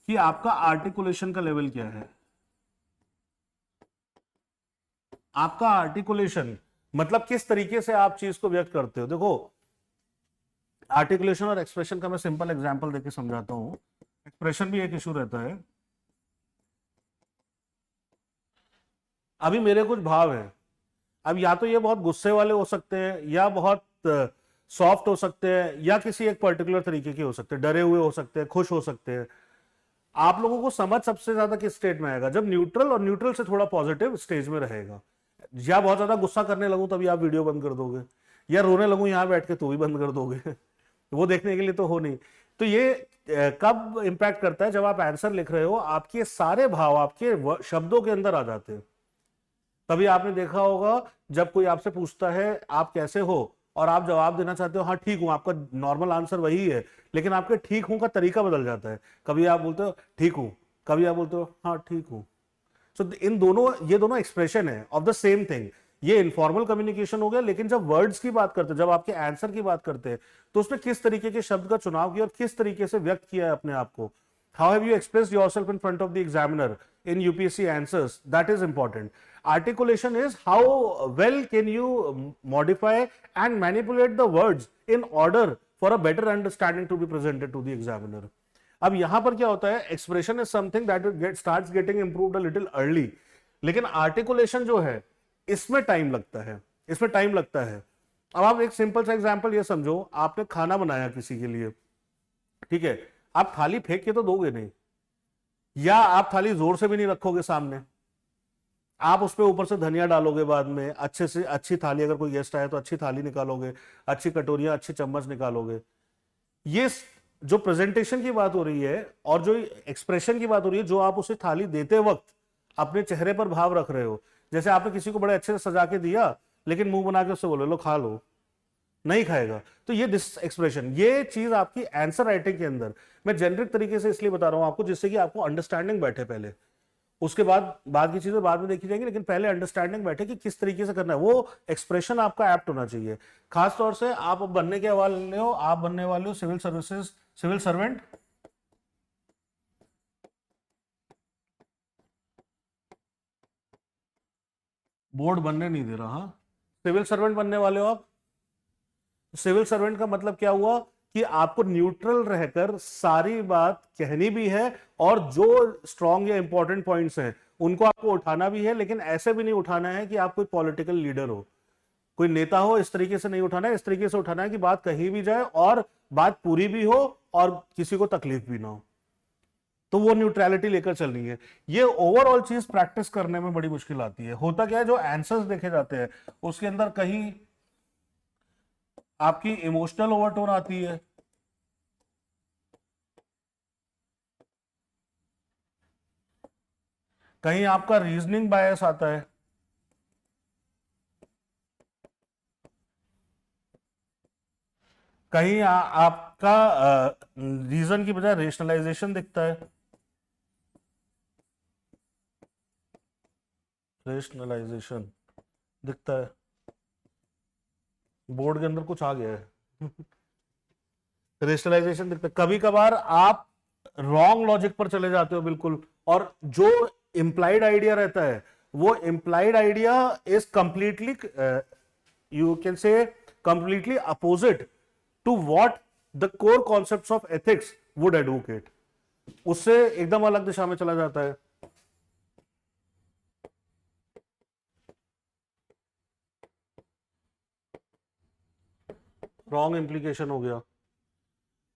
कि आपका आर्टिकुलेशन का लेवल क्या है। आपका आर्टिकुलेशन मतलब किस तरीके से आप चीज को व्यक्त करते हो। देखो, आर्टिकुलेशन और एक्सप्रेशन का मैं सिंपल एग्जांपल देके समझाता हूं। एक्सप्रेशन भी एक इशू रहता है। अभी मेरे कुछ भाव हैं, अब या तो ये बहुत गुस्से वाले हो सकते हैं, या बहुत सॉफ्ट हो सकते हैं, या किसी एक पर्टिकुलर तरीके के हो सकते हैं, डरे हुए हो सकते हैं, खुश हो सकते हैं। आप लोगों को समझ सबसे ज्यादा किस स्टेट में आएगा, जब न्यूट्रल और न्यूट्रल से थोड़ा पॉजिटिव स्टेज में रहेगा। या बहुत ज्यादा गुस्सा करने लगूं तभी आप वीडियो बंद कर दोगे, या रोने लगूं यहां बैठ के तो भी बंद कर दोगे वो देखने के लिए तो हो नहीं। तो ये कब इंपैक्ट करता है, जब आप आंसर लिख रहे हो, आपके सारे भाव आपके शब्दों के अंदर आ जाते हैं। तभी आपने देखा होगा जब कोई आपसे पूछता है आप कैसे हो, और आप जवाब देना चाहते हो हाँ ठीक हूं, आपका नॉर्मल आंसर वही है, लेकिन आपके ठीक हूं का तरीका बदल जाता है। कभी आप बोलते हो ठीक हूं, कभी आप बोलते हो हाँ ठीक हूं। सो इन दोनों, ये दोनों एक्सप्रेशन है ऑफ द सेम थिंग। ये इनफॉर्मल कम्युनिकेशन हो गया, लेकिन जब वर्ड्स की बात करते हैं, जब आपके आंसर की बात करते हैं, तो उसमें किस तरीके के शब्द का चुनाव किया और किस तरीके से व्यक्त किया है अपने आप को। How have you expressed yourself in front of the examiner in UPSC answers? That is important. Articulation is how well can you modify and manipulate the words in order for a better understanding to be presented to the examiner. अब यहां पर क्या होता है, expression is something that starts getting improved a little early, लेकिन articulation जो है इसमें टाइम लगता है, इसमें टाइम लगता है। अब आप एक सिंपल सा एग्जांपल ये समझो, आपने खाना बनाया किसी के लिए, ठीक है, आप थाली फेंक के तो दोगे नहीं, या आप थाली जोर से भी नहीं रखोगे सामने, आप उस पर ऊपर से धनिया डालोगे बाद में, अच्छे से अच्छी थाली, अगर कोई गेस्ट आए तो अच्छी थाली निकालोगे, अच्छी कटोरियां, अच्छी चम्मच निकालोगे। ये जो प्रेजेंटेशन की बात हो रही है और जो एक्सप्रेशन की बात हो रही है, जो आप उसे थाली देते वक्त अपने चेहरे पर भाव रख रहे हो, जैसे आपने किसी को बड़े अच्छे से सजा के दिया, लेकिन मुंह बना के उससे बोले लो खा लो, नहीं खाएगा। तो ये दिस एक्सप्रेशन, ये चीज आपकी आंसर राइटिंग के अंदर, मैं जेनरिक तरीके से इसलिए बता रहा हूं आपको, जिससे कि आपको अंडरस्टैंडिंग बैठे पहले, उसके बाद की चीजें बाद में देखी जाएंगी, लेकिन पहले अंडरस्टैंडिंग बैठे कि किस तरीके से करना है, वो एक्सप्रेशन आपका एप्ट होना चाहिए। खास तौर से आप बनने के वाले हो, आप बनने वाले हो civil services, civil servant, board बनने नहीं दे रहा, हाँ, सिविल सर्वेंट बनने वाले हो आप। सिविल सर्वेंट का मतलब क्या हुआ कि आपको न्यूट्रल रहकर सारी बात कहनी भी है, और जो स्ट्रॉन्ग या इंपॉर्टेंट पॉइंट्स हैं उनको आपको उठाना भी है, लेकिन ऐसे भी नहीं उठाना है कि आप कोई पॉलिटिकल लीडर हो, कोई नेता हो, इस तरीके से नहीं उठाना है। इस तरीके से उठाना है कि बात कही भी जाए और बात पूरी भी हो और किसी को तकलीफ भी ना हो, तो वो न्यूट्रलिटी लेकर चलनी है। ये ओवरऑल चीज प्रैक्टिस करने में बड़ी मुश्किल आती है। होता क्या है, जो आंसर्स देखे जाते हैं उसके अंदर कहीं आपकी इमोशनल ओवरटोन आती है, कहीं आपका रीजनिंग बायस आता है, कहीं आपका रीजन की बजाय रेशनलाइजेशन दिखता है, रेशनलाइजेशन दिखता है। बोर्ड के अंदर कुछ आ गया है रेशनलाइजेशन दिखता है। कभी कभार आप रॉन्ग लॉजिक पर चले जाते हो बिल्कुल, और जो इंप्लाइड आइडिया रहता है, वो implied idea is completely, you can say completely opposite to what the core concepts of ethics would advocate, उससे एकदम अलग दिशा में चला जाता है। रॉन्ग इंप्लीकेशन हो गया।